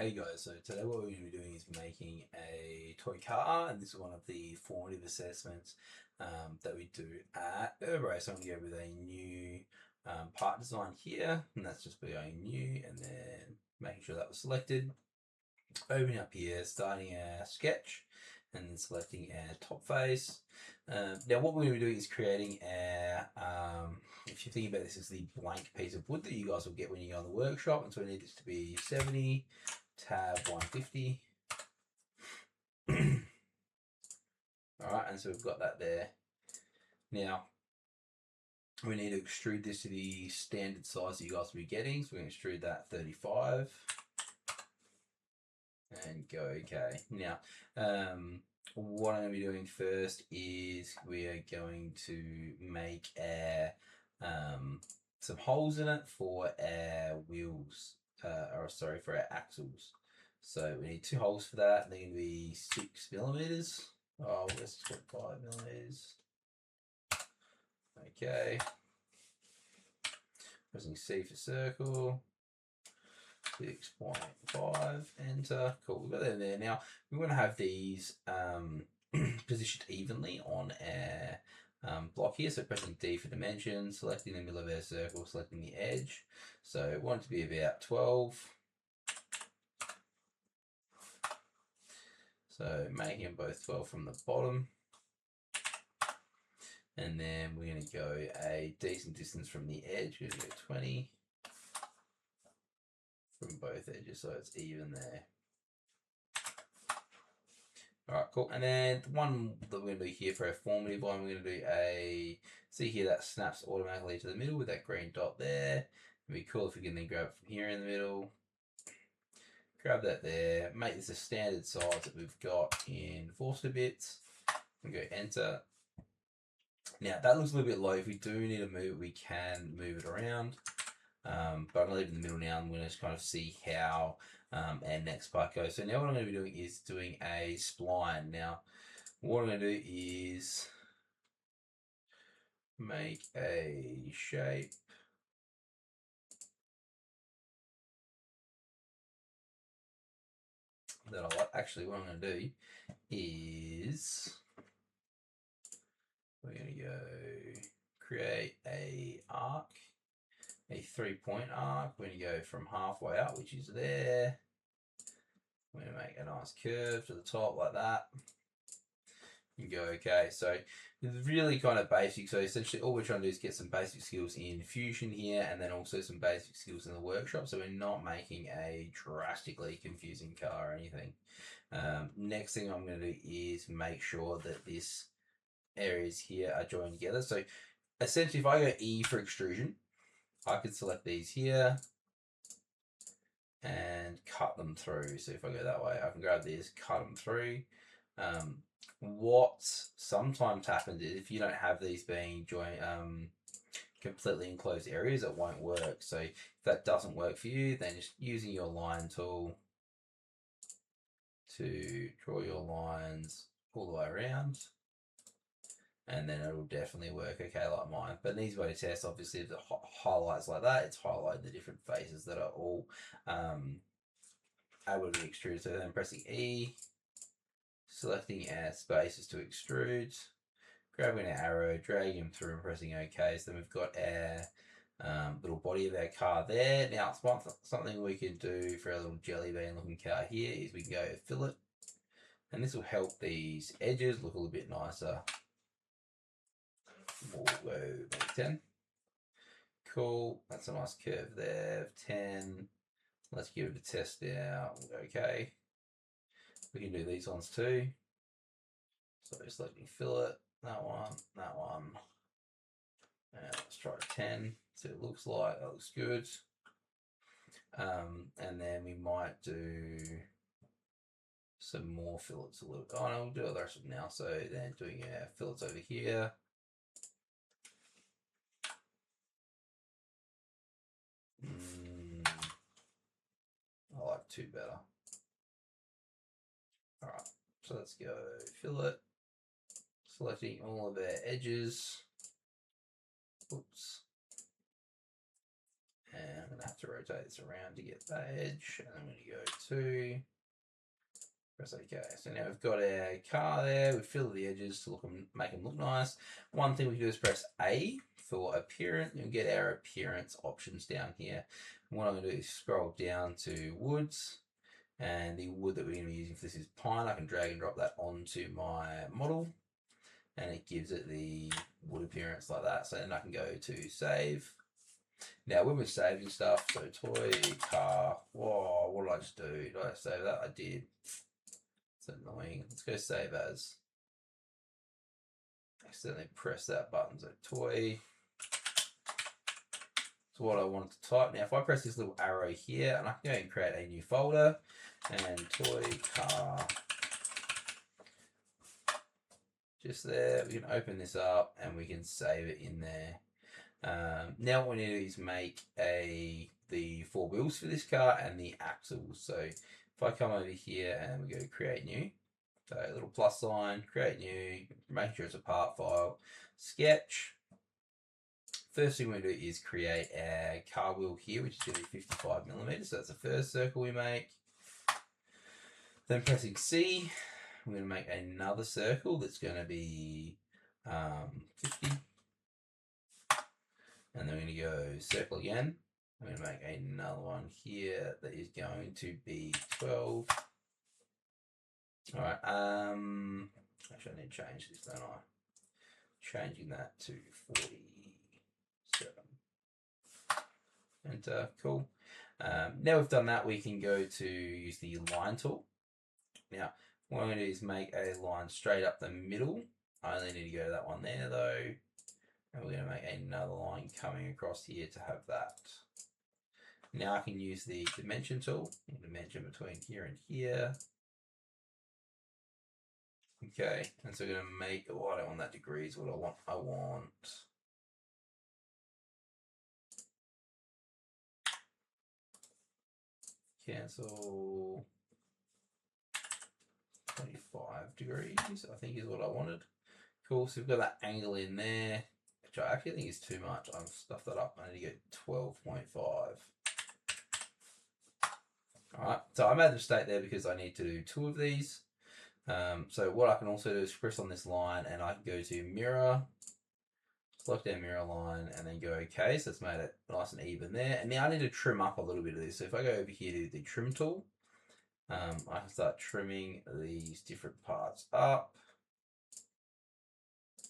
Hey guys, so today what we're going to be doing is making a toy car, and this is one of the formative assessments that we do at Urbo. So I'm going to go with a new part design here, and that's just by going new and then making sure that was selected. Opening up here, starting our sketch, and then selecting our top face. Now what we're going to be doing is creating our, if you think about this as the blank piece of wood that you guys will get when you go on the workshop, and so we need this to be 70, tab 150. Alright, and so we've got that there. Now, we need to extrude this to the standard size that you guys will be getting, so we're going to extrude that 35. And go okay. Now, what I'm going to be doing first is we are going to make our some holes in it for our wheels, for our axles. So we need 2 holes for that. They're going to be 6 millimeters. Oh, let's put 5 millimeters. Okay. Pressing C for circle. 6.5, enter. Cool, we've got that in there. Now we want to have these positioned evenly on our block here. So pressing D for dimension, selecting the middle of our circle, selecting the edge. So we want it to be about 12. So making them both 12 from the bottom. And then we're going to go a decent distance from the edge. We're going to go 20. From both edges, so it's even there. Alright, cool. And then the one that we're going to do here for our formative one, we're going to do see here that snaps automatically to the middle with that green dot there. It'd be cool if we can then grab it from here in the middle. Grab that there, make this a standard size that we've got in Forster bits, and go enter. Now that looks a little bit low. If we do need to move it, we can move it around. But I'm going to leave it in the middle now. I'm going to kind of see how our next part goes. So now what I'm going to be doing is doing a spline. Now what I'm going to do is make a shape. That I like. Actually, what I'm going to do is we're going to go create a arc. A 3-point arc. We're going to go from halfway up, which is there. We're going to make a nice curve to the top like that. You go okay. So it's really kind of basic. So essentially all we're trying to do is get some basic skills in Fusion here, and then also some basic skills in the workshop. So we're not making a drastically confusing car or anything. Next thing I'm going to do is make sure that this areas here are joined together. So essentially if I go E for extrusion, I could select these here and cut them through. So if I go that way, I can grab these, cut them through. What sometimes happens is if you don't have these being joined, completely enclosed areas, it won't work. So if that doesn't work for you, then just using your line tool to draw your lines all the way around, and then it'll definitely work okay like mine. But an easy way to test, obviously, if the highlights like that, it's highlighting the different faces that are all able to be extruded. So then pressing E, selecting our spaces to extrude, grabbing our arrow, dragging them through and pressing OK. So then we've got our little body of our car there. Now, something we can do for our little jelly bean looking car here is we can go fillet, and this will help these edges look a little bit nicer. We'll go maybe 10. Cool, that's a nice curve there, 10. Let's give it a test now. Okay. We can do these ones too. So just let me fillet, that one, and let's try 10. See what it looks like. That looks good. And then we might do some more fillets a little. Oh no, we'll do the rest of them now. So then doing our fillets over here. I like 2 better. Alright, so let's go fillet. Selecting all of our edges. Oops. And I'm going to have to rotate this around to get that edge. And I'm going to go to press OK. So now we've got our car there. We fill the edges to make them look nice. One thing we can do is press A for appearance. You'll get our appearance options down here. And what I'm going to do is scroll down to woods. And the wood that we're going to be using for this is pine. I can drag and drop that onto my model. And it gives it the wood appearance like that. So then I can go to save. Now when we're saving stuff, so toy, car, whoa, what did I just do? Did I save that? I did. It's annoying. Let's go save as. Accidentally press that button. So toy. So what I wanted to type. Now if I press this little arrow here, and I can go and create a new folder, and toy, car. Just there, we can open this up and we can save it in there. Now what we need to do is make the four wheels for this car and the axles. So if I come over here and we go to create new, so a little plus sign, create new, make sure it's a part file, sketch. First thing we do is create our car wheel here, which is going to be 55 millimeters. So that's the first circle we make. Then pressing C, we're going to make another circle that's going to be 50. And then we're going to go circle again. I'm going to make another one here that is going to be 12. All right. Actually, I need to change this, don't I? Changing that to 47. Enter. Cool. Now we've done that, we can go to use the line tool. Now, what I'm going to do is make a line straight up the middle. I only need to go to that one there, though. And we're going to make another line coming across here to have that. Now I can use the dimension tool, dimension between here and here. Okay, and so we're going to make, oh, I don't want that degrees, what I want cancel 25 degrees, I think is what I wanted. Cool, so we've got that angle in there, which I actually think is too much. I've stuffed that up. I need to get 12.5. Alright, so I made the mistake there because I need to do two of these. So what I can also do is press on this line and I can go to mirror, select our mirror line and then go OK. So it's made it nice and even there. And now I need to trim up a little bit of this. So if I go over here to the trim tool, I can start trimming these different parts up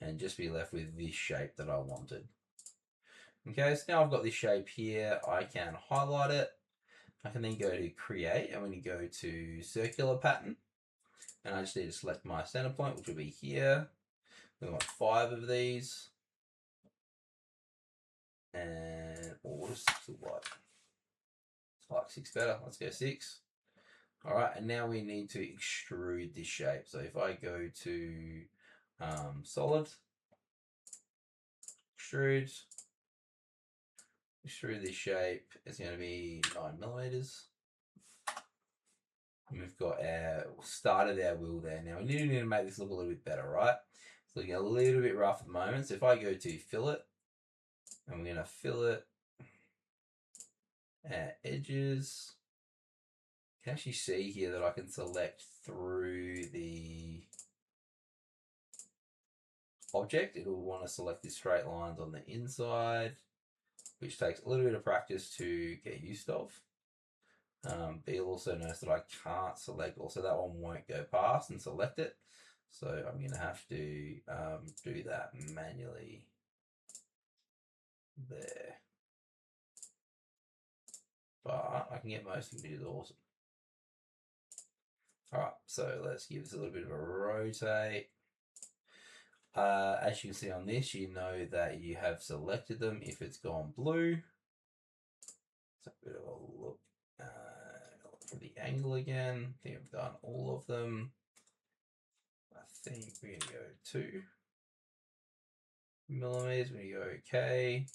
and just be left with this shape that I wanted. Okay, so now I've got this shape here. I can highlight it. I can then go to create and when you go to circular pattern, and I just need to select my center point, which will be here. We want 5 of these. And what does 6 look like? It's like 6 better. Let's go 6. All right, and now we need to extrude this shape. So if I go to solid, extrude this shape, it's going to be 9 millimeters. And we've got our started our wheel there. Now we need to make this look a little bit better, right? It's looking a little bit rough at the moment. So if I go to fillet, and we're going to fillet our edges. You can actually see here that I can select through the object. It'll want to select the straight lines on the inside, which takes a little bit of practice to get used of. But you'll also notice that I can't select, also that one won't go past and select it. So I'm going to have to do that manually there. But I can get most of it, is awesome. All right, so let's give this a little bit of a rotate. As you can see on this, you know that you have selected them if it's gone blue. Let's have a bit of a look for the angle again. I think I've done all of them. I think we're going to go 2 millimeters. We're going to go OK.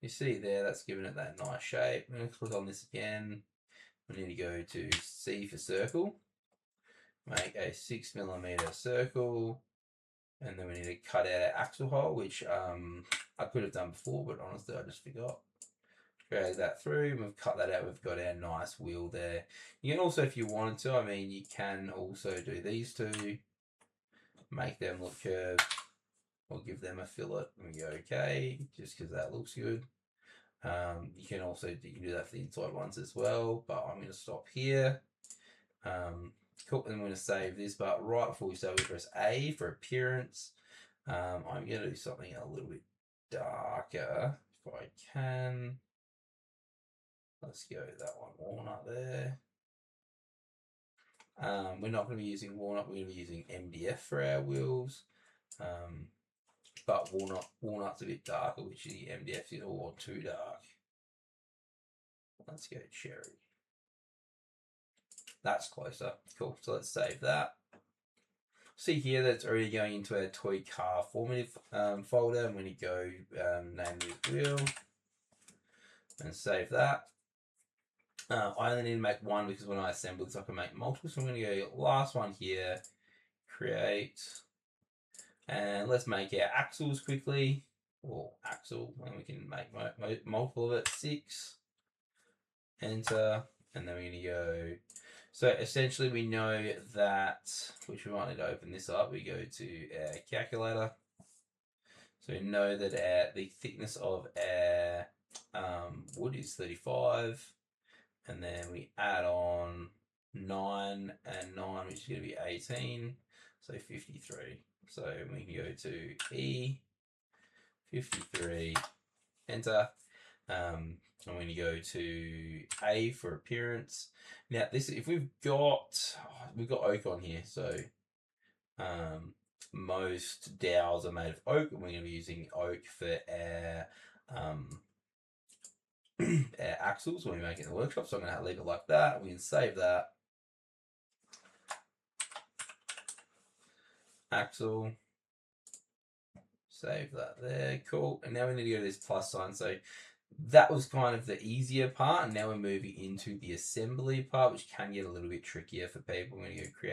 You see there, that's given it that nice shape. I'm going to click on this again. We need to go to C for circle. Make a 6 millimeter circle. And then we need to cut out our axle hole, which I could have done before, but honestly, I just forgot. drag that through, and we've cut that out. We've got our nice wheel there. You can also, if you wanted to, I mean, you can also do these two, make them look curved, or give them a fillet, and we go okay, just because that looks good. You can also do that for the inside ones as well, but I'm going to stop here. Cool, and I'm going to save this, but right before we start, we press A for appearance. I'm going to do something a little bit darker if I can. Let's go with that one, walnut there. We're not going to be using walnut, we're going to be using MDF for our wheels. But walnut's a bit darker, which the MDF is all too dark. Let's go cherry. That's closer. Cool. So let's save that. See here that's already going into our toy car formative folder. I'm going to go name this wheel and save that. I only need to make one because when I assemble this, I can make multiple. So I'm going to go last one here, create, and let's make our axles quickly. Or axle, and we can make multiple of it. 6. Enter, and then we're going to go. So essentially we know that, which we might need to open this up, we go to our calculator. So we know that the thickness of our wood is 35, and then we add on 9 and 9, which is going to be 18, so 53. So we can go to E, 53, enter. I'm going to go to A for appearance. Now this, if we've got oak on here, so most dowels are made of oak, and we're going to be using oak for our our axles when we make it in the workshop. So I'm going to leave it like that. We can save that. Axle. Save that there. Cool. And now we need to go to this plus sign. So that was kind of the easier part, and now we're moving into the assembly part, which can get a little bit trickier for people. We're going to go create